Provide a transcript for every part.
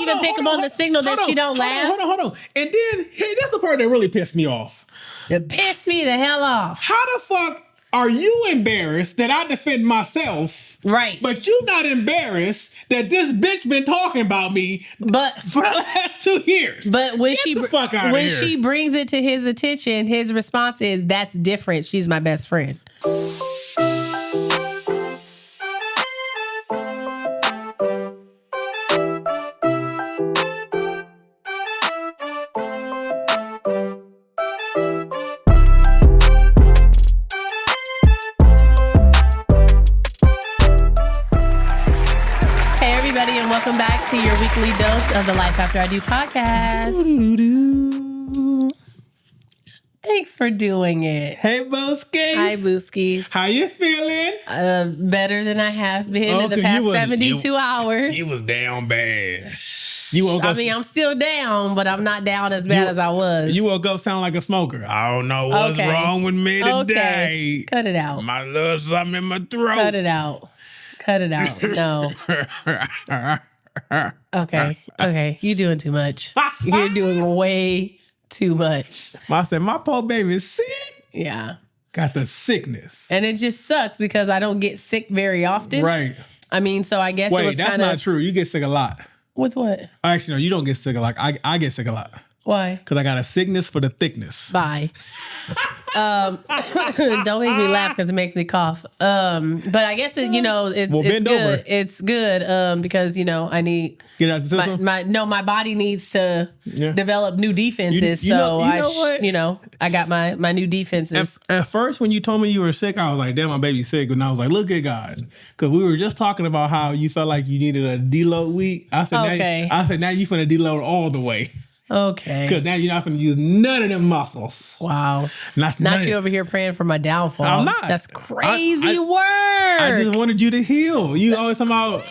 even pick up on the signal that she don't laugh? Hold on. And then, hey, that's the part that really pissed me off. It pissed me the hell off. How the fuck are you embarrassed that I defend myself? Right. But you not embarrassed that this bitch been talking about me for the last 2 years. But when Get she brings it to his attention, his response is, that's different. She's my best friend. Welcome back to your weekly dose of the Life After I Do podcast. Thanks for doing it. Hey, Booskies. Hi, Booskies. How you feeling? Better than I have been in the past 72 hours. You was down bad. You woke up. I mean, I'm still down, but I'm not down as bad as I was. You woke up sounding like a smoker. I don't know what's wrong with me today. Okay. Cut it out. My little something in my throat. Cut it out. No. Okay. You're doing too much. You're doing way too much. I said, my poor baby's sick. Yeah. Got the sickness. And it just sucks because I don't get sick very often. Right. I mean, so I guess it was that's not true. You get sick a lot. With what? Actually, no, you don't get sick a lot. I get sick a lot. Why? Because I got a sickness for the thickness. Bye. Don't make me laugh because it makes me cough. But I guess it's good. Over. It's good because I need get out the system. My body needs to develop new defenses. I got my new defenses. At first, when you told me you were sick, I was like, "Damn, my baby's sick." And I was like, "Look at God," because we were just talking about how you felt like you needed a deload week. I said, now you finna deload all the way. Okay. Because now you're not going to use none of them muscles. Wow. Not you over here praying for my downfall. I'm not. That's crazy work. I just wanted you to heal. You always talking about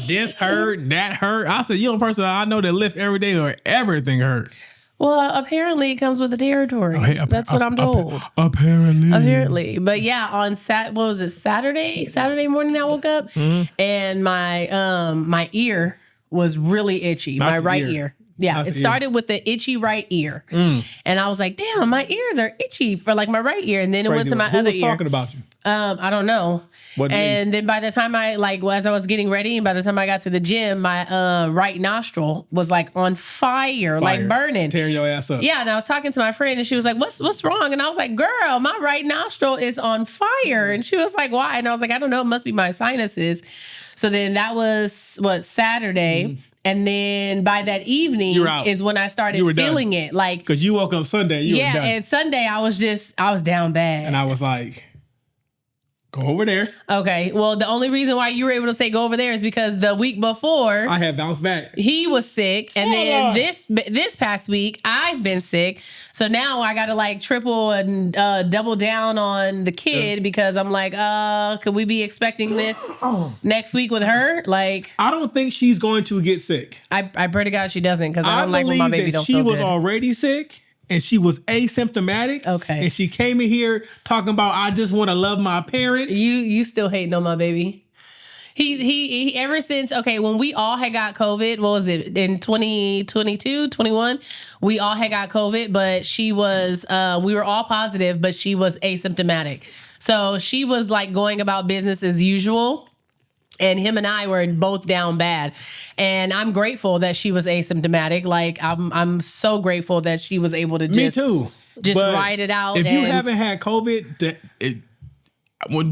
this hurt, that hurt. I said, you're the person I know that lift every day or everything hurt. Well, apparently it comes with the territory. That's what I'm told. Apparently. But yeah, on Saturday morning I woke up and my ear was really itchy. My right ear. Yeah, it started with the itchy right ear. And I was like, damn, my ears are itchy for like my right ear. And then it went to my other ear. Who was talking about you? I don't know. And then by the time as I was getting ready and by the time I got to the gym, my right nostril was like on fire, like burning. Tearing your ass up. Yeah, and I was talking to my friend and she was like, what's wrong? And I was like, girl, my right nostril is on fire. And she was like, why? And I was like, I don't know, it must be my sinuses. So then that was, Saturday. And then by that evening is when I started feeling it. Like, because you woke up Sunday. Yeah, and Sunday I was down bad. And I was like, go over there. Okay. Well, the only reason why you were able to say go over there is because the week before I had bounced back. He was sick. And then this past week I've been sick. So now I got to like triple and double down on the kid because I'm like, could we be expecting this next week with her? Like, I don't think she's going to get sick. I pray to God she doesn't because I don't like when my baby don't feel good. She was already sick. And she was asymptomatic. Okay. And she came in here talking about, I just want to love my parents. You still hating on my baby. He ever since, when we all had got COVID, what was it, in 2022, 21? We all had got COVID, but she was, we were all positive, but she was asymptomatic. So she was like going about business as usual. And him and I were both down bad. And I'm grateful that she was asymptomatic. Like, I'm so grateful that she was able to Me too. Just ride it out. If you haven't had COVID,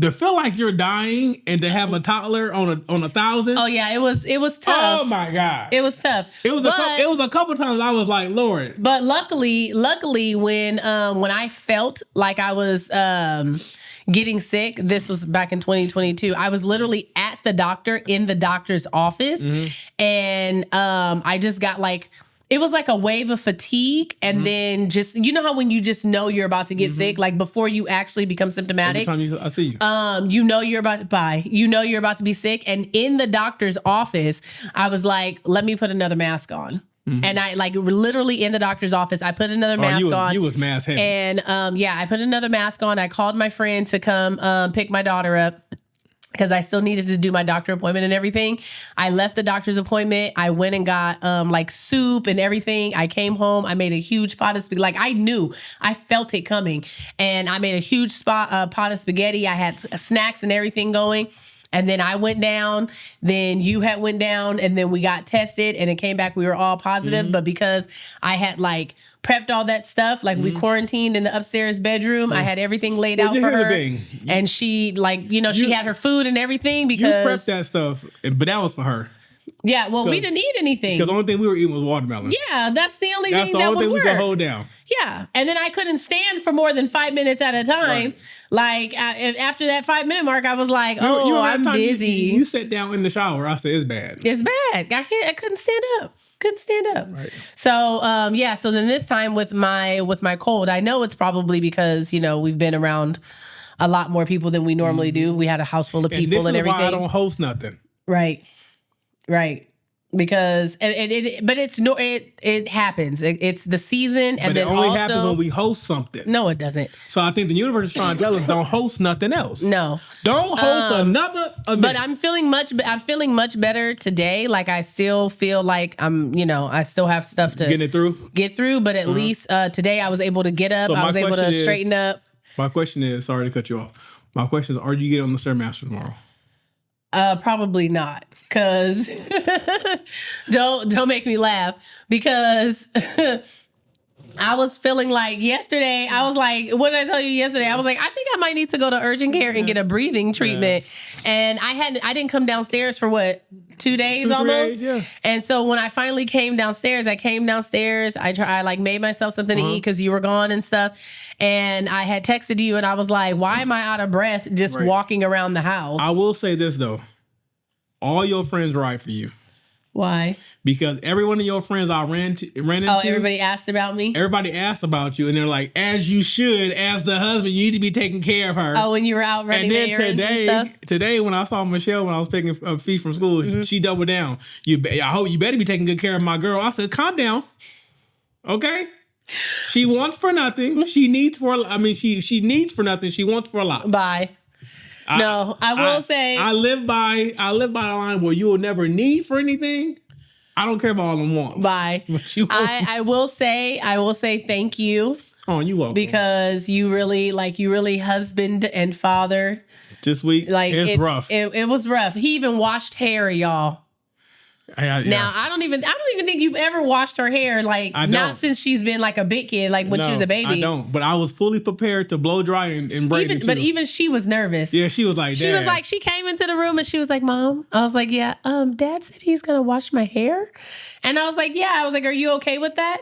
to feel like you're dying and to have a toddler on 1,000. Oh yeah, it was tough. Oh my God. It was tough. It was a couple times I was like, Lord. But luckily when I felt like I was getting sick, this was back in 2022. I was literally at the doctor in the doctor's office. And I just got like, it was like a wave of fatigue. And then just, you know how when you just know you're about to get sick, like before you actually become symptomatic. Every time I see you. You know you're about to be sick. And in the doctor's office, I was like, let me put another mask on. And I like literally in the doctor's office, I put another mask on. You was mask heavy. And I put another mask on. I called my friend to come pick my daughter up because I still needed to do my doctor appointment and everything. I left the doctor's appointment. I went and got like soup and everything. I came home. I made a huge pot of spaghetti. Like I knew, I felt it coming. And I made a huge pot of spaghetti. I had snacks and everything going. And then I went down, then you had went down, and then we got tested and it came back. We were all positive. Mm-hmm. But because I had like prepped all that stuff, like we quarantined in the upstairs bedroom. I had everything laid out for her. And she like, she had her food and everything because you prepped that stuff, but that was for her. Yeah, well, we didn't eat anything. Because the only thing we were eating was watermelon. Yeah, that's the only thing that would work. We could hold down. Yeah, and then I couldn't stand for more than 5 minutes at a time. Right. Like, after that 5-minute mark, I was like, I'm busy. You sat down in the shower. I said, it's bad. It's bad. I couldn't stand up. Right. So, so then this time with my cold, I know it's probably because, we've been around a lot more people than we normally do. We had a house full of people and everything. Why I don't host nothing. Right. Because it happens. It's the season, and but then it only happens when we host something. No, it doesn't. So I think the universe is trying to tell us don't host nothing else. No, don't host another event. But I'm feeling much better today. Like I still feel like I still have stuff to get through. But at least today I was able to get up. So I was able to straighten up. My question is, sorry to cut you off. My question is, are you getting on the Stairmaster tomorrow? Probably not, because don't make me laugh, because I was feeling like yesterday, I was like, what did I tell you yesterday? I was like, I think I might need to go to urgent care and get a breathing treatment. And I didn't come downstairs for 2 days almost. 3 days, yeah. And so when I finally came downstairs, I like made myself something to eat because you were gone and stuff. And I had texted you and I was like, why am I out of breath just walking around the house? I will say this though. All your friends ride for you. Why? Because every one of your friends I ran into. Oh, everybody asked about me? Everybody asked about you. And they're like, as you should, as the husband, you need to be taking care of her. Oh, when you were out running the errands and stuff? Today, when I saw Michelle, when I was picking up feet from school, she doubled down. I hope you better be taking good care of my girl. I said, calm down. Okay? She wants for nothing. She needs for nothing. She wants for a lot. Bye. I will say I live by the line where you will never need for anything. I don't care about all them wants. Bye. I will say thank you. Oh, you welcome. Because you really husband and father. This week, it's rough. It was rough. He even washed hair, y'all. Yeah. Now I don't even think you've ever washed her hair, like not since she's been like a big kid, like when she was a baby. I don't, but I was fully prepared to blow dry and braid it too. But even she was nervous. Yeah, she was like, Dad. She came into the room and she was like, Mom. I was like, yeah. Dad said he's gonna wash my hair, and I was like, yeah. I was like, are you okay with that?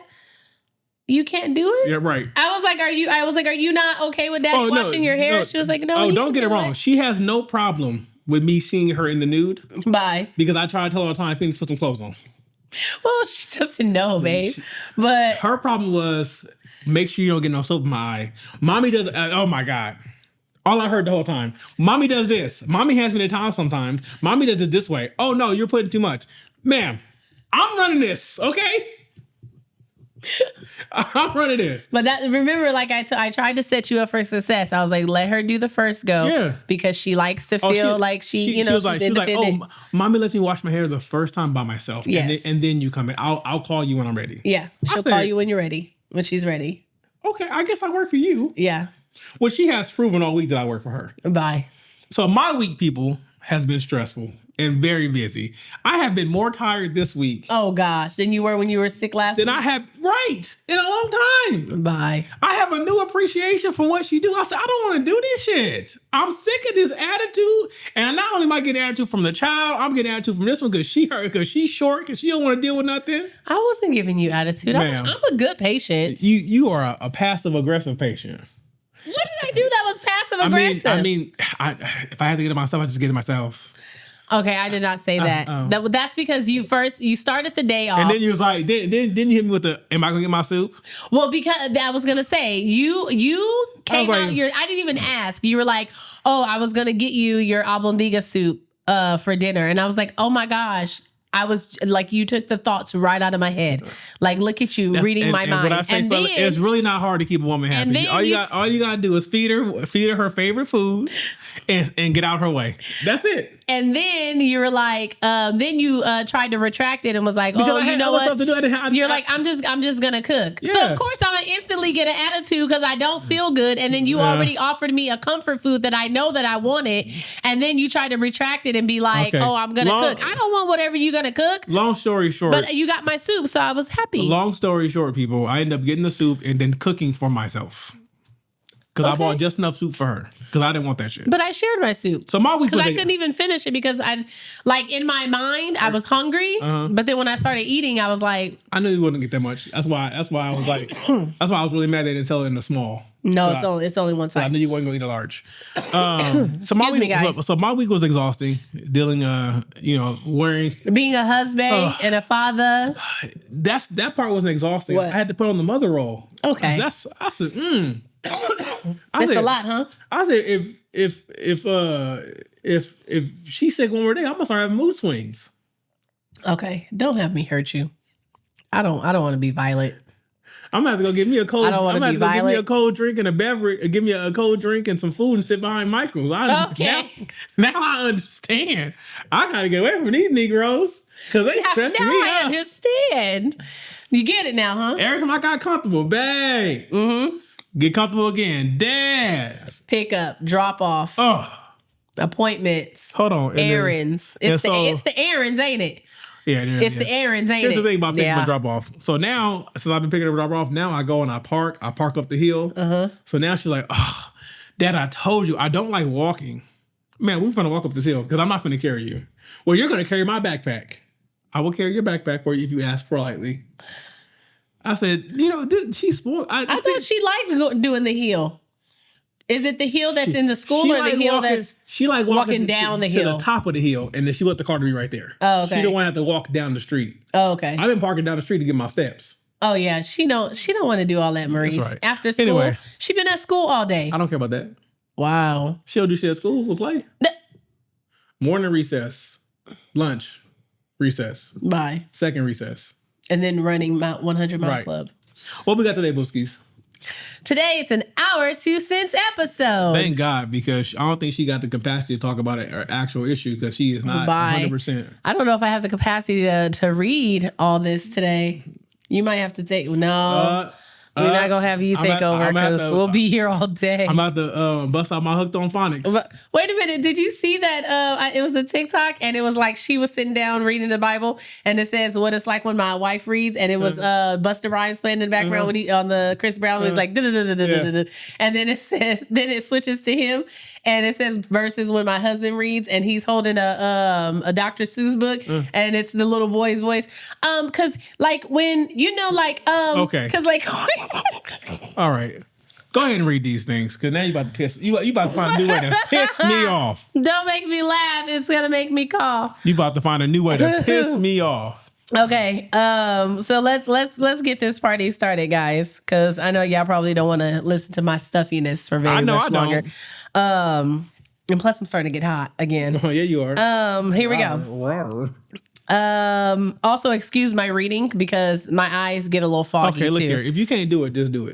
You can't do it? Yeah, right. I was like, are you not okay with Daddy washing your hair? She was like, no. Oh, don't get it wrong. She has no problem with me seeing her in the nude. Bye. Because I try to tell her all the time, Phoenix, put some clothes on. Well, she doesn't know, babe. But her problem was, make sure you don't get no soap in my eye. Mommy does, oh my God. All I heard the whole time. Mommy does this. Mommy hands me the towel sometimes. Mommy does it this way. Oh no, you're putting too much. Ma'am, I'm running this, okay? I'm running this. But remember, like I tried to set you up for success. I was like, let her do the first go. Yeah. Because she likes to feel like she's independent. Oh, Mommy lets me wash my hair the first time by myself. Yes. And then you come in. I'll call you when I'm ready. Yeah. She'll call you when you're ready. When she's ready. Okay, I guess I work for you. Yeah. Well, she has proven all week that I work for her. Bye. So my week, people, has been stressful and very busy. I have been more tired this week. Oh gosh, than you were when you were sick last week? Than I have, in a long time. Bye. I have a new appreciation for what she do. I said, I don't want to do this shit. I'm sick of this attitude. And not only am I getting attitude from the child, I'm getting attitude from this one because she's short, because she don't want to deal with nothing. I wasn't giving you attitude. I'm a good patient. You are a passive-aggressive patient. What did I do that was passive-aggressive? I mean, if I had to get it myself, I just get it myself. Okay, I did not say that. That's because you started the day off. And then you was like, didn't you hit me with the, am I going to get my soup? Well, because I was going to say, you came out, I didn't even ask. You were like, oh, I was going to get you your albondiga soup for dinner. And I was like, oh my gosh, I was like, you took the thoughts right out of my head. Like, look at you reading my mind. What I say, fella, it's really not hard to keep a woman happy. All you gotta do is feed her favorite food and get out her way. That's it. And then you were like, then you tried to retract it and was like, because you know what? You're like, I'm just gonna cook. Yeah. So of course I'm gonna instantly get an attitude because I don't feel good. And then you already offered me a comfort food that I know that I wanted. And then you tried to retract it and be like, okay. I'm gonna cook. I don't want whatever you're gonna cook. Long story short. But you got my soup, so I was happy. Long story short, people, I ended up getting the soup and then cooking for myself. Because I bought just enough soup for her. Because I didn't want that shit. But I shared my soup. So my week was... Because I couldn't even finish it because in my mind, I was hungry. But then when I started eating, I was like... I knew you wouldn't get that much. That's why I was like... That's why I was really mad they didn't sell it in the small. No, it's only one size. I knew you wasn't going to eat a large. Excuse me, guys. So my week was exhausting. Dealing, wearing... Being a husband and a father. That part wasn't exhausting. What? I had to put on the mother role. Okay. I said, It's a lot, huh? I said if she's sick one more day, I'm gonna start having mood swings. Okay, don't have me hurt you. I don't want to be violent. I'm gonna have to go get me a cold. I don't want to be violent. Give me a cold drink and a beverage. Give me a cold drink and some food and sit behind Michael's. Okay. Now I understand. I gotta get away from these Negroes because they stress me out. I understand. You get it now, huh? Every time I got comfortable, babe. Mm-hmm. Get comfortable again. Dad. Pick up, drop off. Oh. Appointments. Hold on. Errands. It's the errands, ain't it? Yeah, it's the errands, ain't it? Here's the thing about picking up and drop off. So now, since I've been picking up and drop off, now I go and I park up the hill. So now she's like, oh, Dad, I told you, I don't like walking. Man, we're finna walk up this hill because I'm not finna carry you. Well, you're gonna carry my backpack. I will carry your backpack for you if you ask politely. I said, she's spoiled. I thought she liked doing the hill. Is it the hill that's in the school or the hill that's she like walking down the hill? To the top of the hill, and then she let the car be right there. Oh, okay. She don't want to have to walk down the street. Oh, okay. I've been parking down the street to get my steps. Oh, yeah. She don't want to do all that, Maurice. That's right. After school, anyway, she been at school all day. I don't care about that. Wow. She'll do shit at school. We'll play. Morning recess. Lunch. Recess. Bye. Second recess. And then running Mount 100 Mile Club. What we got today, Booskies? Today, it's an hour 2 cents episode. Thank God, because I don't think she got the capacity to talk about an actual issue because she is not 100%. I don't know if I have the capacity to read all this today. You might have to take... No. We're not going to have you take over because we'll be here all day. I'm about to bust out my hooked on phonics. But, wait a minute. Did you see that? It was a TikTok and it was like she was sitting down reading the Bible and it says what it's like when my wife reads and it was Busta Rhymes playing in the background when he on the Chris Brown was like and then it says it switches to him and it says verses when my husband reads and he's holding a Dr. Seuss book and it's the little boy's voice. Cause like when okay. Cause like all right. Go ahead and read these things, because now you about to piss. You about to find a new way to piss me off. Don't make me laugh. It's gonna make me cough. You about to find a new way to piss me off. Okay. So let's get this party started, guys, because I know y'all probably don't want to listen to my stuffiness for very much longer. And plus, I'm starting to get hot again. Oh yeah, you are. Here we go. Also excuse my reading because my eyes get a little foggy. Okay, look too. here. If you can't do it, just do it.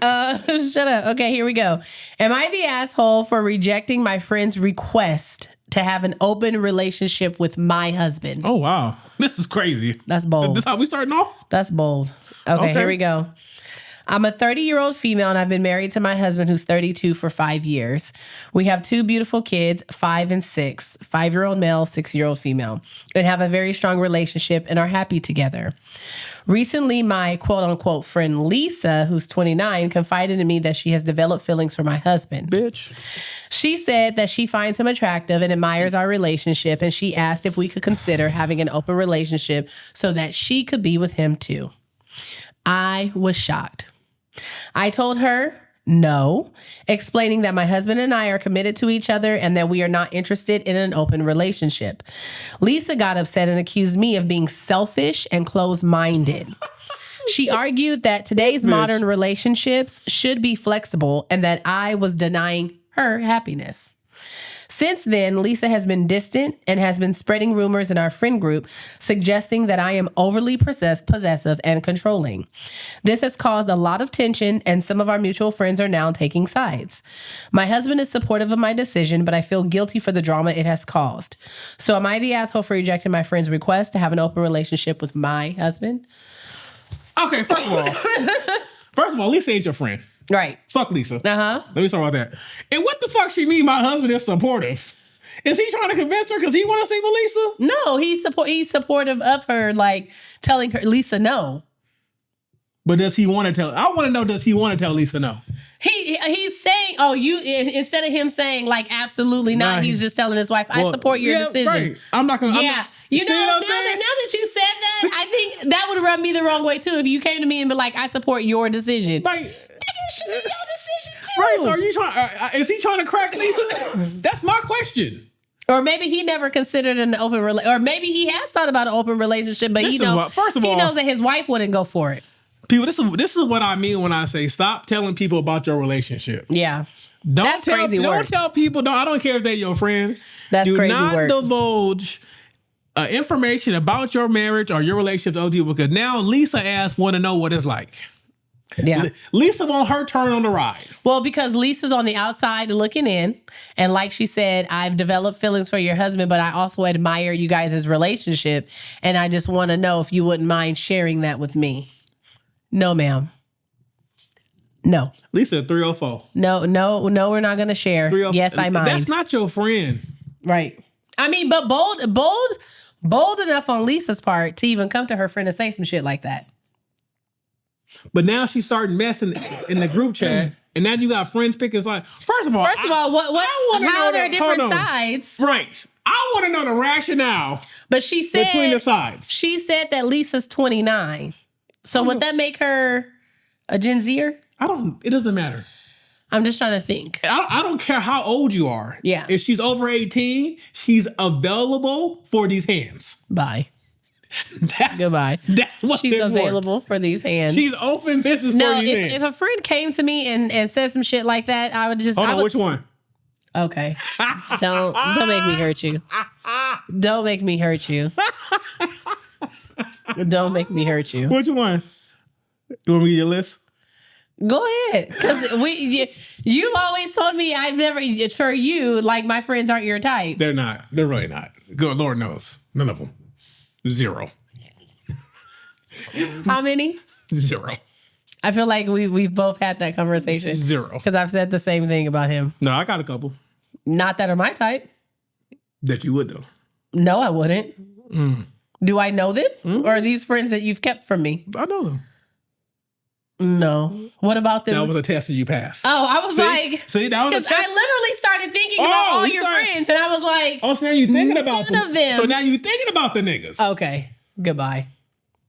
Shut up. Okay, here we go. Am I the asshole for rejecting my friend's request to have an open relationship with my husband? Oh, wow. This is crazy. That's bold. This how we starting off? That's bold. Okay, here we go. I'm a 30-year-old female and I've been married to my husband who's 32 for 5 years. We have 2 beautiful kids, 5 and 6, 5-year-old male, 6-year-old female, and have a very strong relationship and are happy together. Recently, my quote-unquote friend Lisa, who's 29, confided in me that she has developed feelings for my husband. Bitch. She said that she finds him attractive and admires our relationship, and she asked if we could consider having an open relationship so that she could be with him too. I was shocked. I told her no, explaining that my husband and I are committed to each other and that we are not interested in an open relationship. Lisa got upset and accused me of being selfish and closed-minded. She argued that today's modern relationships should be flexible and that I was denying her happiness. Since then, Lisa has been distant and has been spreading rumors in our friend group suggesting that I am overly possessive and controlling. This has caused a lot of tension, and some of our mutual friends are now taking sides. My husband is supportive of my decision, but I feel guilty for the drama it has caused. So am I the asshole for rejecting my friend's request to have an open relationship with my husband? Okay, first of all, Lisa ain't your friend. Right. Fuck Lisa. Uh-huh. Let me talk about that. And what the fuck she mean my husband is supportive? Is he trying to convince her because he want to sleep with Lisa? No, he's supportive of her, like telling her, Lisa, no. But does he want to tell? I want to know, does he want to tell Lisa no? He's saying, oh, you, instead of him saying like absolutely not, he's just telling his wife, I support your decision. Right. I'm not gonna. Yeah. You know, now that you said that, I think that would rub me the wrong way too. If you came to me and be like, I support your decision. Like, it should be your decision too. Right. So are you trying? Is he trying to crack Lisa? That's my question. Or maybe he never considered an open relationship. Or maybe he has thought about an open relationship, but first of all, he knows that his wife wouldn't go for it. People, this is what I mean when I say stop telling people about your relationship. Yeah. That's crazy work. Don't tell people. I don't care if they're your friend. That's crazy work. Do not divulge information about your marriage or your relationship to other people, because now Lisa ass want to know what it's like. Yeah. Lisa want her turn on the ride. Well, because Lisa's on the outside looking in. And like she said, I've developed feelings for your husband, but I also admire you guys' relationship. And I just want to know if you wouldn't mind sharing that with me. No, ma'am. No. Lisa, 304. No, we're not going to share. Yes, I mind. That's not your friend. Right. I mean, but bold enough on Lisa's part to even come to her friend and say some shit like that. But now she's starting messing in the group chat, and now you got friends picking like. First of all, how there are different sides. Right. I want to know the rationale. But she said between the sides. She said that Lisa's 29. So would that make her a Gen Zer? It doesn't matter. I'm just trying to think. I don't care how old you are. Yeah. If she's over 18, she's available for these hands. Bye. Goodbye. That's what she's available for these hands. She's open business for these hands. If a friend came to me and said some shit like that, I would just... Hold on, which one? Okay. Don't make me hurt you. Don't make me hurt you. Don't make me hurt you. Which one? You want me to get your list? Go ahead. Because you've always told me for you, like my friends aren't your type. They're not. They're really not. Good Lord knows. None of them. 0. How many? 0. I feel like we've both had that conversation. 0. Because I've said the same thing about him. No, I got a couple. Not that are my type. That you would though. No, I wouldn't. Do I know them? Or are these friends that you've kept from me? I know them. No. What about them? That was a test that you passed. Oh, I was like... See, that was a test. Because I literally started thinking about all your friends, and I was like... Oh, so now you're thinking about them. So now you're thinking about the niggas. Okay. Goodbye.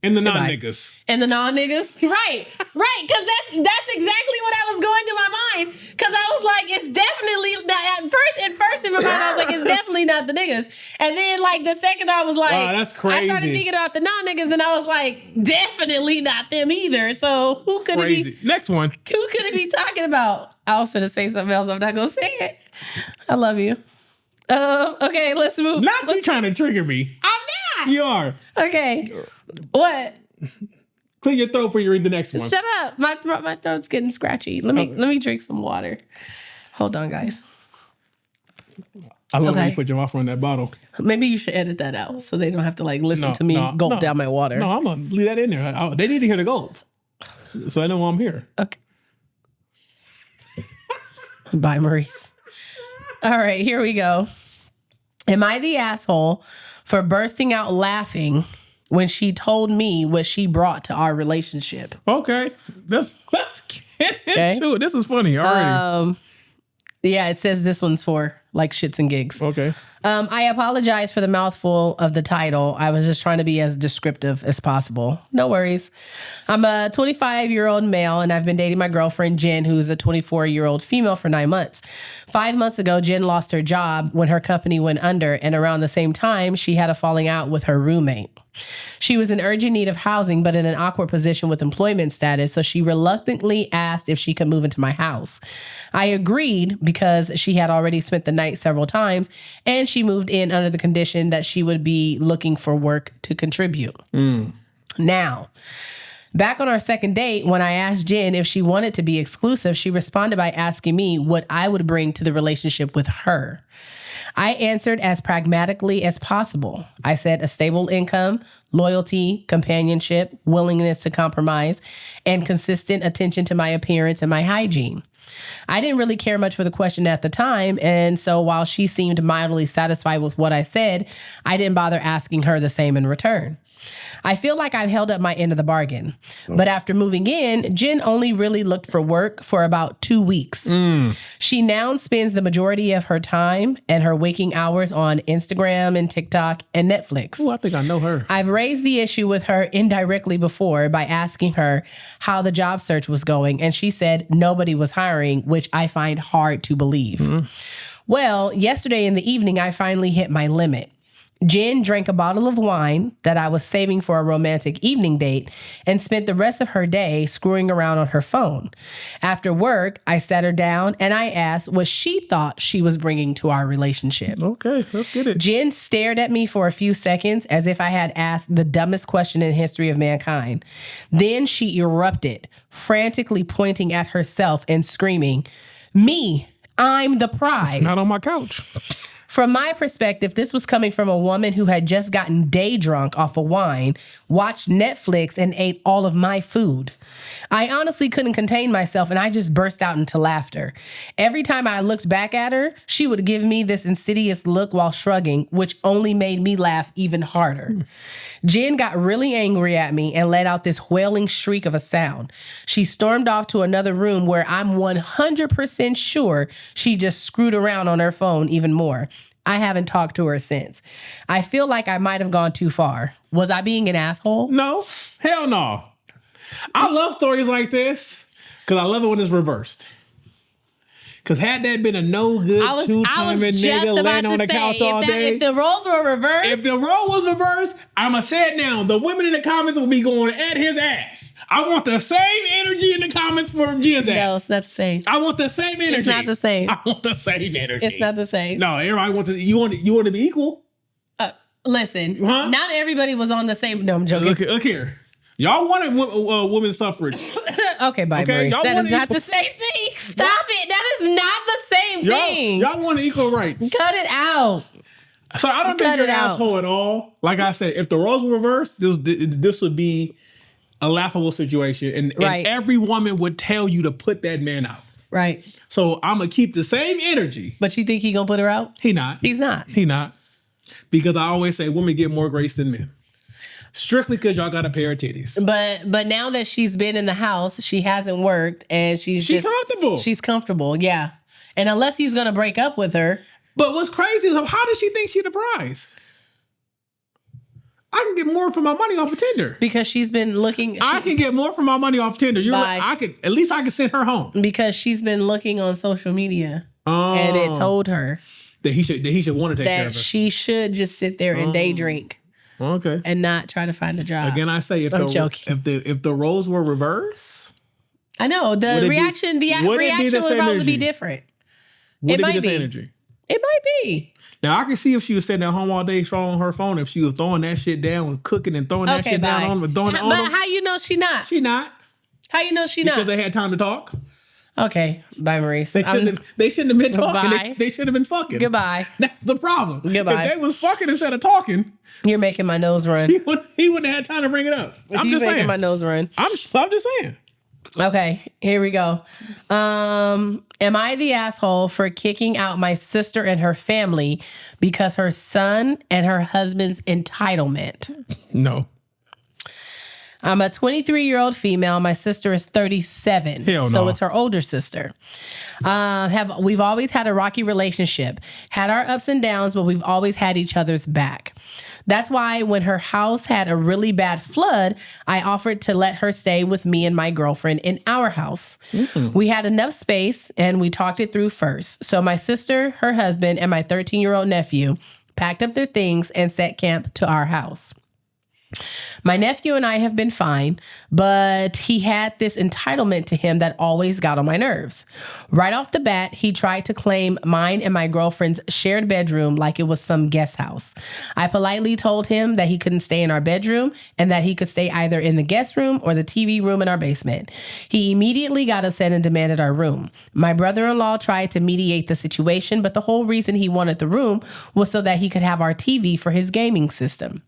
And the non-niggas. And the non-niggas? Right. Because that's exactly what I was going through my mind. Because I was like, it's definitely not... At first in my mind, I was like, it's definitely not the niggas. And then like the second I was like... Wow, that's crazy. I started thinking about the non-niggas, and I was like, definitely not them either. So who could it be... Next one. Who could it be talking about? I was going to say something else. I'm not going to say it. I love you. Okay, let's move. You trying to trigger me. I'm not. You are. Okay. What? Clear your throat before you read the next one. Shut up. My throat's getting scratchy. Let me drink some water. Hold on, guys. I love when you put your mouth on that bottle. Maybe you should edit that out so they don't have to like listen to me gulp down my water. No, I'm going to leave that in there. They need to hear the gulp. So I know why I'm here. Okay. Bye, Maurice. All right, here we go. Am I the asshole for bursting out laughing when she told me what she brought to our relationship? Okay. Let's get into it. This is funny already. Yeah, it says this one's for like shits and gigs. Okay. I apologize for the mouthful of the title. I was just trying to be as descriptive as possible. No worries. I'm a 25-year-old male, and I've been dating my girlfriend, Jen, who's a 24-year-old female, for 9 months. 5 months ago, Jen lost her job when her company went under, and around the same time, she had a falling out with her roommate. She was in urgent need of housing, but in an awkward position with employment status, so she reluctantly asked if she could move into my house. I agreed because she had already spent the night several times, and she moved in under the condition that she would be looking for work to contribute. Now, back on our second date, when I asked Jen if she wanted to be exclusive, she responded by asking me what I would bring to the relationship with her. I answered as pragmatically as possible. I said a stable income, loyalty, companionship, willingness to compromise, and consistent attention to my appearance and my hygiene. I didn't really care much for the question at the time, and so while she seemed mildly satisfied with what I said, I didn't bother asking her the same in return. I feel like I've held up my end of the bargain. But after moving in, Jen only really looked for work for about 2 weeks. She now spends the majority of her time and her waking hours on Instagram and TikTok and Netflix. Oh, I think I know her. I've raised the issue with her indirectly before by asking her how the job search was going, and she said nobody was hiring, which I find hard to believe. Well, yesterday in the evening, I finally hit my limit. Jen drank a bottle of wine that I was saving for a romantic evening date and spent the rest of her day screwing around on her phone. After work, I sat her down and I asked what she thought she was bringing to our relationship. Okay, let's get it. Jen stared at me for a few seconds as if I had asked the dumbest question in the history of mankind. Then she erupted, frantically pointing at herself and screaming, "Me, I'm the prize." Not on my couch. From my perspective, this was coming from a woman who had just gotten day drunk off of wine, watched Netflix, and ate all of my food. I honestly couldn't contain myself, and I just burst out into laughter. Every time I looked back at her, she would give me this insidious look while shrugging, which only made me laugh even harder. Jen got really angry at me and let out this wailing shriek of a sound. She stormed off to another room where I'm 100% sure she just screwed around on her phone even more. I haven't talked to her since. I feel like I might have gone too far. Was I being an asshole? No, hell no. I love stories like this because I love it when it's reversed. Because had that been a no good two-timing nigga laying on the couch all day. If the roles were reversed. If the role was reversed, I'ma say it now. The women in the comments will be going at his ass. I want the same energy in the comments for Jen's ass. No, it's not the same. I want the same energy. It's not the same. I want the same energy. It's not the same. No, everybody wants to. You want to be equal. Listen, Huh? not everybody was on the same. No, I'm joking. Look here. Y'all wanted women's suffrage. Okay, bye, Okay, Maurice. y'all That want is not equal- the same thing. Stop it. That is not the same thing. Y'all want equal rights. Cut it out. So I don't think you're an asshole at all. Like I said, if the roles were reversed, this would be a laughable situation. And every woman would tell you to put that man out. Right. So I'm going to keep the same energy. But you think he going to put her out? He not. He's not. He not. Because I always say women get more grace than men. Strictly because y'all got a pair of titties. But now that she's been in the house, she hasn't worked, and she's comfortable. She's comfortable, yeah. And unless he's going to break up with her. But what's crazy is how does she think she's the prize? I can get more for my money off of Tinder. Because she's been looking. I can get more for my money off Tinder. You're right. At least I can send her home. Because she's been looking on social media. And it told her that he should want to take care of her. That she should just sit there and day drink. Okay. And not try to find a job. Again, I say if the roles were reversed. I know. The reaction would probably be different. Would it be the same energy? It might be. Now, I can see if she was sitting at home all day scrolling on her phone, if she was throwing that shit down and cooking and throwing that shit down on them. But how you know she not? She not. How you know she not? Because they had time to talk. Okay. Bye, Maurice. They shouldn't have been talking. Goodbye. They should have been fucking. Goodbye. That's the problem. Goodbye. If they was fucking instead of talking. You're making my nose run. He wouldn't have had time to bring it up. I'm just saying. Making my nose run. I'm just saying. Okay, here we go. Am I the asshole for kicking out my sister and her family because her son and her husband's entitlement? No. I'm a 23-year-old female. My sister is 37. Hell so no. it's her older sister. We've always had a rocky relationship, had our ups and downs, but we've always had each other's back. That's why when her house had a really bad flood, I offered to let her stay with me and my girlfriend in our house. We had enough space and we talked it through first. So my sister, her husband, and my 13-year-old nephew packed up their things and set camp to our house. My nephew and I have been fine, but he had this entitlement to him that always got on my nerves. Right off the bat, he tried to claim mine and my girlfriend's shared bedroom like it was some guest house. I politely told him that he couldn't stay in our bedroom and that he could stay either in the guest room or the TV room in our basement. He immediately got upset and demanded our room. My brother-in-law tried to mediate the situation, but the whole reason he wanted the room was so that he could have our TV for his gaming system.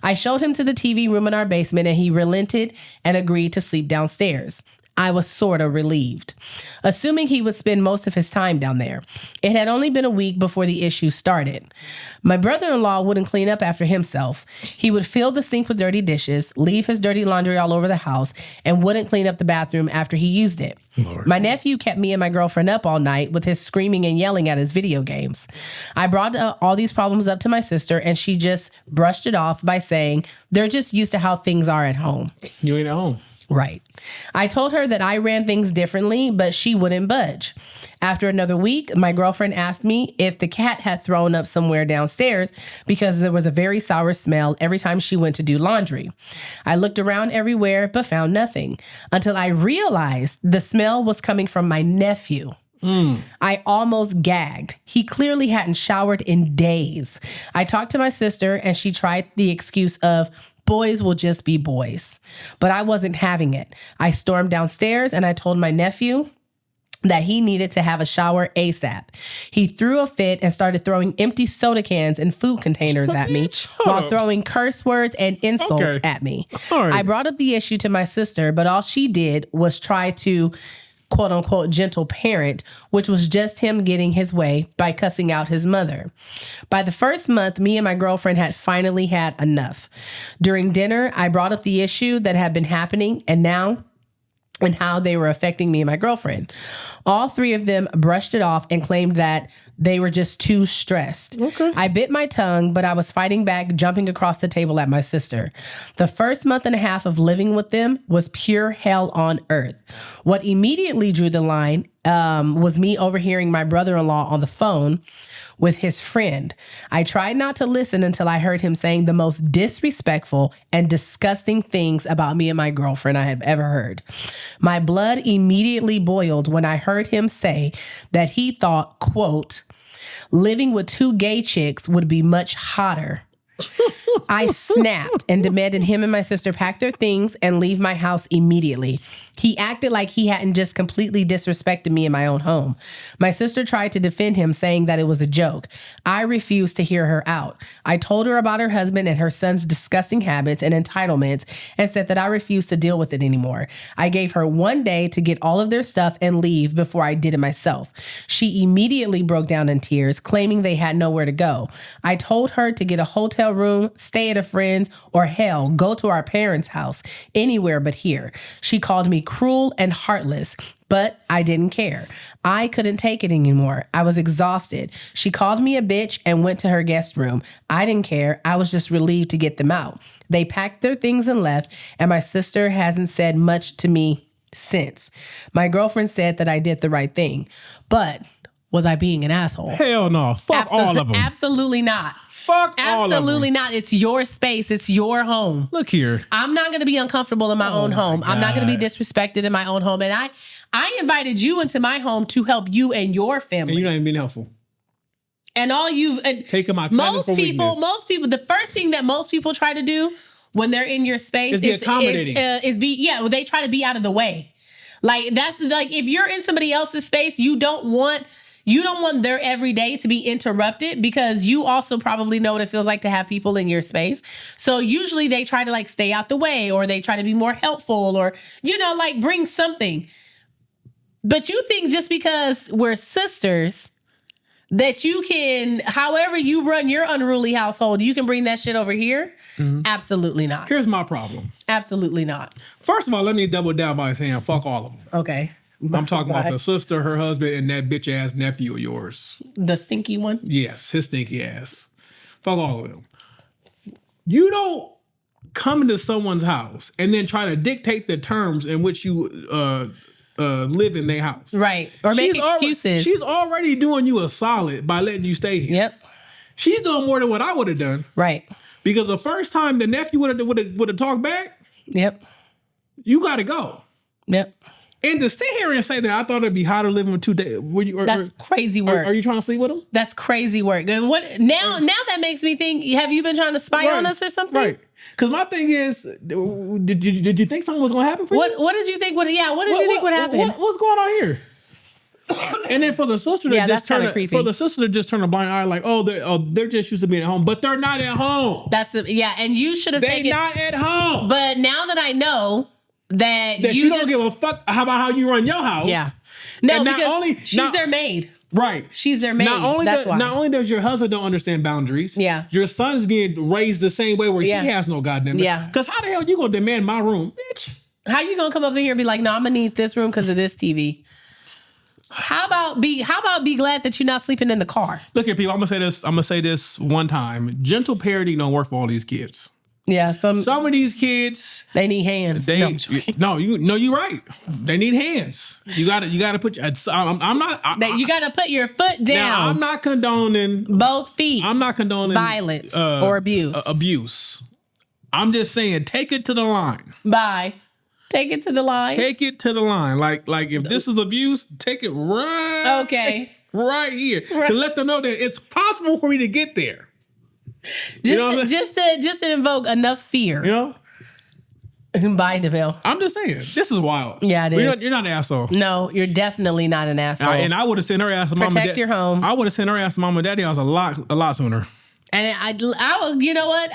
I showed him to the TV room in our basement and he relented and agreed to sleep downstairs. I was sort of relieved, assuming he would spend most of his time down there. It had only been a week before the issue started. My brother-in-law wouldn't clean up after himself. He would fill the sink with dirty dishes, leave his dirty laundry all over the house, and wouldn't clean up the bathroom after he used it. Lord. My nephew kept me and my girlfriend up all night with his screaming and yelling at his video games. I brought all these problems up to my sister, and she just brushed it off by saying, they're just used to how things are at home. You ain't at home. Right. I told her that I ran things differently, but she wouldn't budge. After another week, my girlfriend asked me if the cat had thrown up somewhere downstairs because there was a very sour smell every time she went to do laundry. I looked around everywhere, but found nothing until I realized the smell was coming from my nephew. I almost gagged. He clearly hadn't showered in days. I talked to my sister and she tried the excuse of boys will just be boys, but I wasn't having it. I stormed downstairs and I told my nephew that he needed to have a shower ASAP. He threw a fit and started throwing empty soda cans and food containers at me while throwing curse words and insults at me. Right. I brought up the issue to my sister, but all she did was try to quote unquote gentle parent, which was just him getting his way by cussing out his mother. By the first month, me and my girlfriend had finally had enough. During dinner, I brought up the issue that had been happening and how they were affecting me and my girlfriend. All three of them brushed it off and claimed that they were just too stressed. Okay. I bit my tongue, but I was fighting back, jumping across the table at my sister. The first month and a half of living with them was pure hell on earth. What immediately drew the line was me overhearing my brother-in-law on the phone with his friend. I tried not to listen until I heard him saying the most disrespectful and disgusting things about me and my girlfriend I have ever heard. My blood immediately boiled when I heard him say that he thought, quote, living with two gay chicks would be much hotter. I snapped and demanded him and my sister pack their things and leave my house immediately. He acted like he hadn't just completely disrespected me in my own home. My sister tried to defend him, saying that it was a joke. I refused to hear her out. I told her about her husband and her son's disgusting habits and entitlements and said that I refused to deal with it anymore. I gave her 1 day to get all of their stuff and leave before I did it myself. She immediately broke down in tears, claiming they had nowhere to go. I told her to get a hotel room, stay at a friend's, or hell, go to our parents' house, anywhere but here. She called me cruel and heartless, but I didn't care. I couldn't take it anymore. I was exhausted. She called me a bitch and went to her guest room. I didn't care. I was just relieved to get them out. They packed their things and left, and my sister hasn't said much to me since. My girlfriend said that I did the right thing, but was I being an asshole? Hell no. Fuck all of them. Absolutely not. Fuck all of them. Absolutely not. It's your space. It's your home. Look here. I'm not going to be uncomfortable in my own home. I'm not going to be disrespected in my own home. And I invited you into my home to help you and your family. And you're not even being helpful. And all you've taking my most people, the first thing that most people try to do when they're in your space is they try to be out of the way. Like that's like if you're in somebody else's space, you don't want their everyday to be interrupted because you also probably know what it feels like to have people in your space. So usually they try to like stay out the way or they try to be more helpful or, like bring something. But you think just because we're sisters that you can, however you run your unruly household, you can bring that shit over here? Absolutely not. Here's my problem. Absolutely not. First of all, let me double down by saying fuck all of them. Okay. I'm talking about the sister, her husband, and that bitch ass nephew of yours. The stinky one? Yes, his stinky ass. Fuck all of them. You don't come into someone's house and then try to dictate the terms in which you live in their house. Right. Or make excuses. She's already doing you a solid by letting you stay here. Yep. She's doing more than what I would have done. Right. Because the first time the nephew would have talked back, yep, you got to go. Yep. And to sit here and say that I thought it'd be hotter living with 2 days. That's crazy work. Are you trying to sleep with him? That's crazy work. And what now that makes me think, have you been trying to spy on us or something? Right. Because my thing is, did you think something was going to happen for you? What did you think? What did you think would happen? What's going on here? And then for the sister to just turn a blind eye, like, they're just used to being at home, but they're not at home. And you should have taken. They're not at home. But now that I know that you don't give a fuck about how you run your house. Yeah. No, because she's their maid. Right. She's their maid. That's why. Not only does your husband don't understand boundaries, yeah, your son's being raised the same way where he has no goddamn. Yeah. Because how the hell you gonna demand my room, bitch? How you gonna come up in here and be like, no, I'm gonna need this room because of this TV? How about be glad that you're not sleeping in the car? Look here, people. I'm gonna say this one time. Gentle parenting don't work for all these kids. Yeah, some of these kids, they need hands. You're right. They need hands. You gotta put. I'm not. You gotta put your foot down. Now, I'm not condoning both feet. I'm not condoning violence or abuse. Abuse. I'm just saying, take it to the line. Bye. Take it to the line. Take it to the line. Like if this is abuse, take it right. Okay. Right here to let them know that it's possible for me to get there. Just to invoke enough fear. You know. Bye, DeVille. I'm just saying, this is wild. Yeah, it is. You're not an asshole. No, you're definitely not an asshole. And I would have sent her ass to mom and dad. Protect your home. I would have sent her ass to mom and daddy house a lot sooner. And I you know what?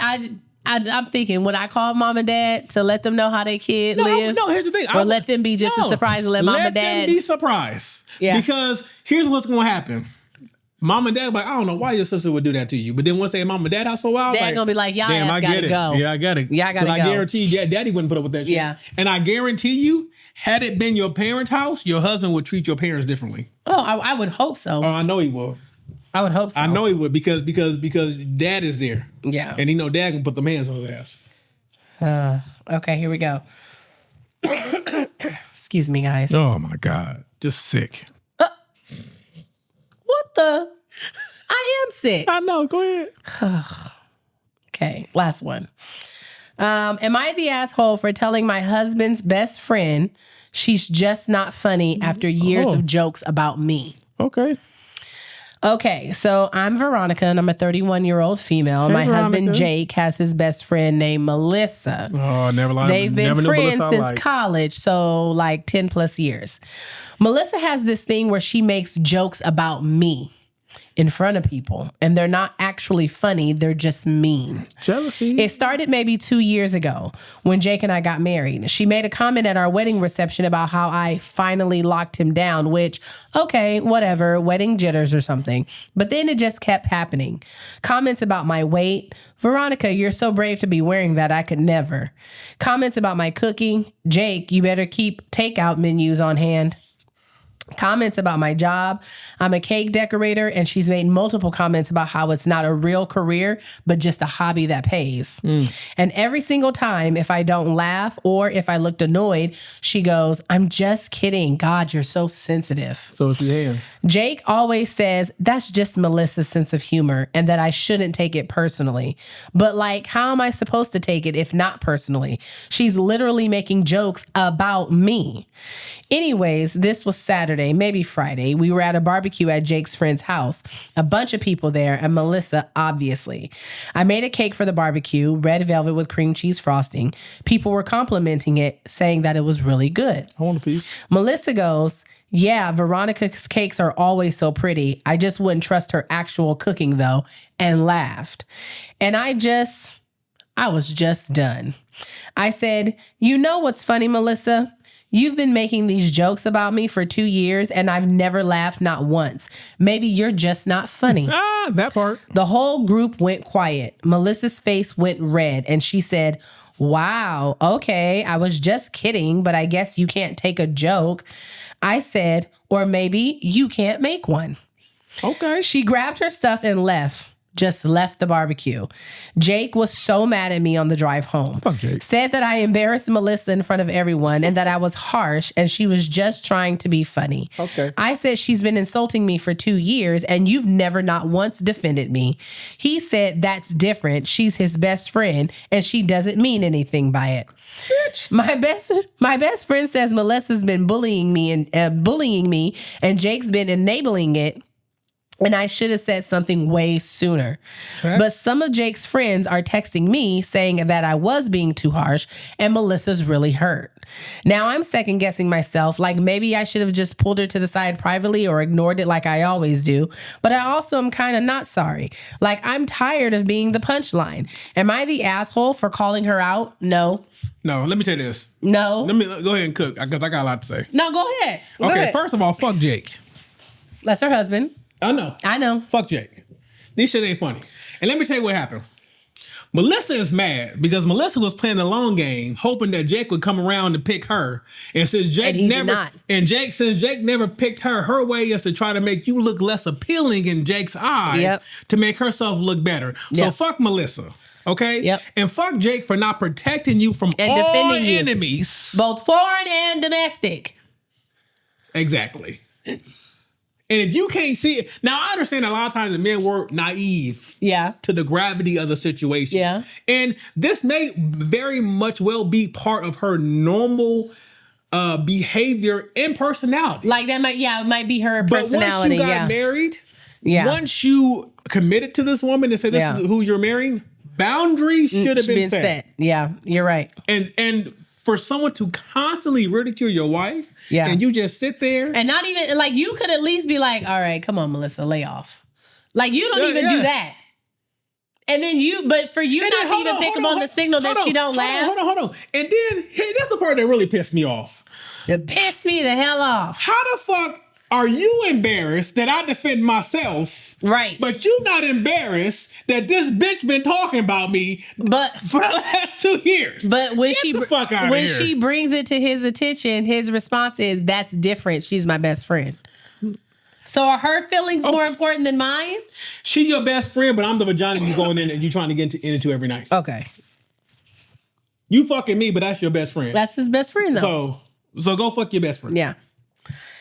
I'm thinking, would I call mom and dad to let them know how their kid live? No, here's the thing. Or let them be just a surprise and let mom and dad. Let them be surprised. Yeah. Because here's what's going to happen. Mom and dad like, I don't know why your sister would do that to you. But then once they at mom and dad house for a while, Dad gonna be like, y'all ass gotta go. Yeah, I got it. Yeah, I gotta go. I guarantee you, daddy wouldn't put up with that shit. Yeah. And I guarantee you, had it been your parents' house, your husband would treat your parents differently. Oh, I would hope so. Oh, I know he would. I would hope so. I know he would because dad is there. Yeah. And he know dad can put them hands on his ass. Okay, here we go. Excuse me, guys. Oh my God. Just sick. What the? I am sick. I know. Go ahead. Okay, last one. Am I the asshole for telling my husband's best friend she's just not funny after years of jokes about me? Okay, so I'm Veronica, and I'm a 31-year-old female. Hey, my husband, Jake, has his best friend named Melissa. Oh, never lied. They've been friends since college, so like 10 plus years. Melissa has this thing where she makes jokes about me in front of people, and they're not actually funny. They're just mean. Jealousy. It started maybe 2 years ago when Jake and I got married. She made a comment at our wedding reception about how I finally locked him down, which, okay, whatever, wedding jitters or something. But then it just kept happening. Comments about my weight. Veronica, you're so brave to be wearing that. I could never. Comments about my cooking. Jake, you better keep takeout menus on hand. Comments about my job. I'm a cake decorator, and she's made multiple comments about how it's not a real career, but just a hobby that pays. And every single time, if I don't laugh or if I looked annoyed, she goes, I'm just kidding. God, you're so sensitive. So she hands. Jake always says that's just Melissa's sense of humor and that I shouldn't take it personally. But like, how am I supposed to take it if not personally? She's literally making jokes about me. Anyways, this was Saturday, maybe Friday. We were at a barbecue at Jake's friend's house. A bunch of people there, and Melissa, obviously. I made a cake for the barbecue, red velvet with cream cheese frosting. People were complimenting it, saying that it was really good. I want a piece. Melissa goes, yeah, Veronica's cakes are always so pretty. I just wouldn't trust her actual cooking, though, and laughed. And I was just done. I said, you know what's funny, Melissa? You've been making these jokes about me for 2 years and I've never laughed, not once. Maybe you're just not funny. That part. The whole group went quiet. Melissa's face went red and she said, wow, okay, I was just kidding, but I guess you can't take a joke. I said, or maybe you can't make one. Okay. She grabbed her stuff and left. Just left the barbecue. Jake was so mad at me on the drive home. Fuck Jake. Said that I embarrassed Melissa in front of everyone and that I was harsh and she was just trying to be funny. Okay. I said she's been insulting me for 2 years and you've never not once defended me. He said that's different. She's his best friend and she doesn't mean anything by it. Bitch. My best friend says Melissa's been bullying me and Jake's been enabling it. And I should have said something way sooner. Okay. But some of Jake's friends are texting me saying that I was being too harsh and Melissa's really hurt. Now I'm second guessing myself, like maybe I should have just pulled her to the side privately or ignored it like I always do. But I also am kind of not sorry. Like I'm tired of being the punchline. Am I the asshole for calling her out? No. No, let me tell you this. No. Let me go ahead and cook because I got a lot to say. No, go ahead. Go ahead. First of all, fuck Jake. That's her husband. I know. Fuck Jake. This shit ain't funny. And let me tell you what happened. Melissa is mad because Melissa was playing the long game, hoping that Jake would come around to pick her. And since Jake since Jake never picked her, her way is to try to make you look less appealing in Jake's eyes to make herself look better. So fuck Melissa. Okay? Yep. And fuck Jake for not protecting you from and all enemies. Both foreign and domestic. Exactly. And if you can't see it, now I understand a lot of times that men were naive to the gravity of the situation. Yeah. And this may very much well be part of her normal behavior and personality. Like that might be her personality. But once you got married, once you committed to this woman and said this is who you're marrying, boundaries should have been set. Yeah, you're right. And for someone to constantly ridicule your wife, and you just sit there. And not even, like, you could at least be like, all right, come on, Melissa, lay off. Like, you don't even do that. And then but for you not to even pick up on the signal that she don't laugh. Hold on. And then, that's the part that really pissed me off. It pissed me the hell off. How the fuck are you embarrassed that I defend myself? Right. But you not embarrassed that this bitch been talking about me for the last 2 years. But when Get she brings it to his attention, his response is, that's different. She's my best friend. So are her feelings more important than mine? She your best friend, but I'm the vagina you going in and you trying to get into every night. Okay. You fucking me, but that's your best friend. That's his best friend, though. So go fuck your best friend. Yeah.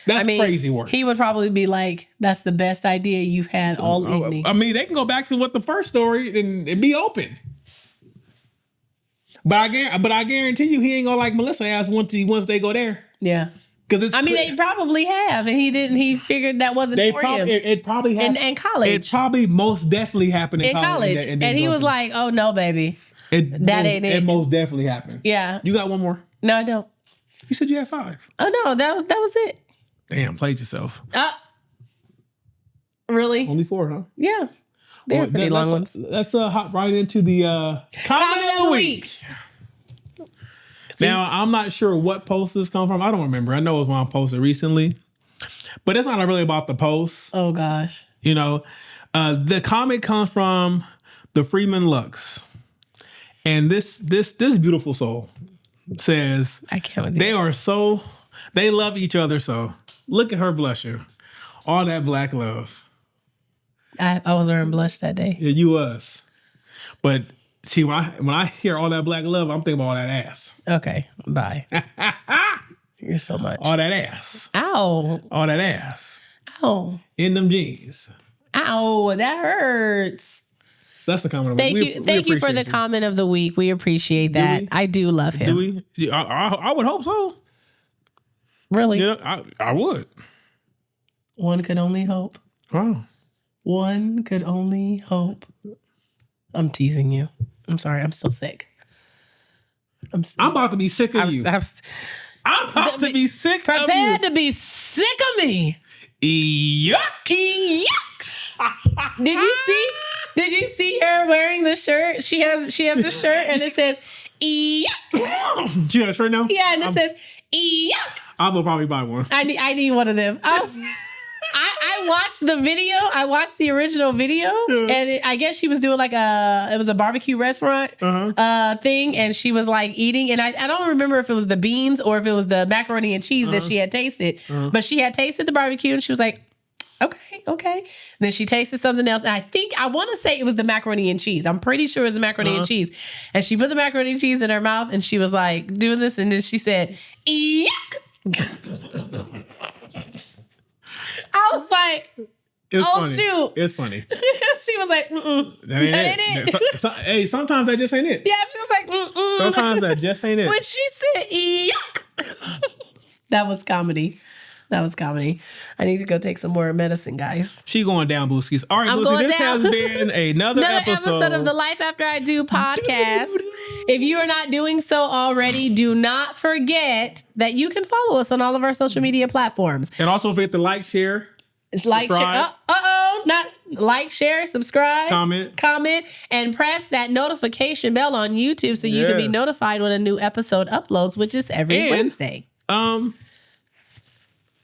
That's crazy work. He would probably be like, that's the best idea you've had all evening. I mean, they can go back to what the first story and be open. But I guarantee you he ain't gonna like Melissa ass once they go there. Yeah. Because they probably have, and he figured that wasn't for him. It probably happened. In college. It probably most definitely happened in college. And he was like, oh no, baby. It most definitely happened. Yeah. You got one more? No, I don't. You said you had 5. Oh no, that was it. Damn, played yourself. Really? Only 4, huh? Yeah. They're pretty long ones. Let's hop right into the comment of the week. Now, I'm not sure what post this come from. I don't remember. I know it was one I posted recently. But it's not really about the post. Oh, gosh. You know, the comment comes from the Freeman Lux. And this beautiful soul says, I can't they love each other so. Look at her blushing. All that black love. I was wearing blush that day. Yeah, you was. But see, when I hear all that black love, I'm thinking about all that ass. Okay, bye. You're so much. All that ass. Ow. All that ass. Ow. In them jeans. Ow, that hurts. That's the comment of the week. Thank you for the comment of the week. We appreciate that. I do love him. Do we? I would hope so. Really? Yeah, I would. One could only hope. Wow. One could only hope. I'm teasing you. I'm sorry. I'm still sick. I'm about to be sick of you. I'm about to be sick of you. Prepared to be sick of me. Yuck. Did you see her wearing the shirt? She has a shirt and it says, yuck. Do you have a shirt now? Yeah, and it says yuck. I will probably buy one. I need one of them. I watched the video. I watched the original video, and I guess she was doing like it was a barbecue restaurant thing, and she was like eating, and I don't remember if it was the beans or if it was the macaroni and cheese that she had tasted, but she had tasted the barbecue, and she was like, okay. Then she tasted something else, and I want to say it was the macaroni and cheese. I'm pretty sure it was the macaroni and cheese, and she put the macaroni and cheese in her mouth, and she was like doing this, and then she said, yuck. I was like, funny. Shoot. It's funny. She was like, that ain't it. Hey, sometimes that just ain't it. Yeah, she was like, Sometimes that just ain't it. When she said, yuck. That was comedy. I need to go take some more medicine, guys. She going down, Booskies. All right, Booskies, this has been another episode of the Life After I Do podcast. If you are not doing so already, do not forget that you can follow us on all of our social media platforms. And also forget to like, share, subscribe. Not like, share, subscribe, comment, and press that notification bell on YouTube so you can be notified when a new episode uploads, which is every Wednesday.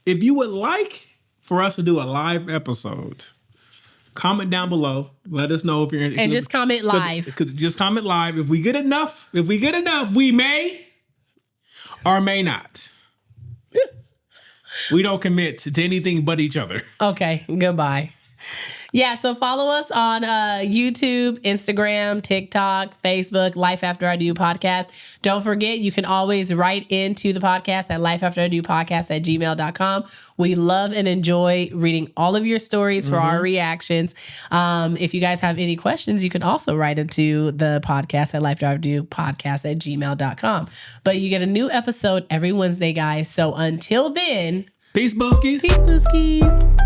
If you would like for us to do a live episode, comment down below. Let us know if you're interested. And just comment live. Just comment live. If we get enough, we may or may not. We don't commit to anything but each other. Okay, goodbye. Yeah, so follow us on YouTube, Instagram, TikTok, Facebook, Life After I Do podcast. Don't forget, you can always write into the podcast at lifeafteridopodcast@gmail.com. We love and enjoy reading all of your stories for our reactions. If you guys have any questions, you can also write into the podcast at lifeafteridopodcast@gmail.com. But you get a new episode every Wednesday, guys. So until then, peace, Booskies. Peace, Booskies.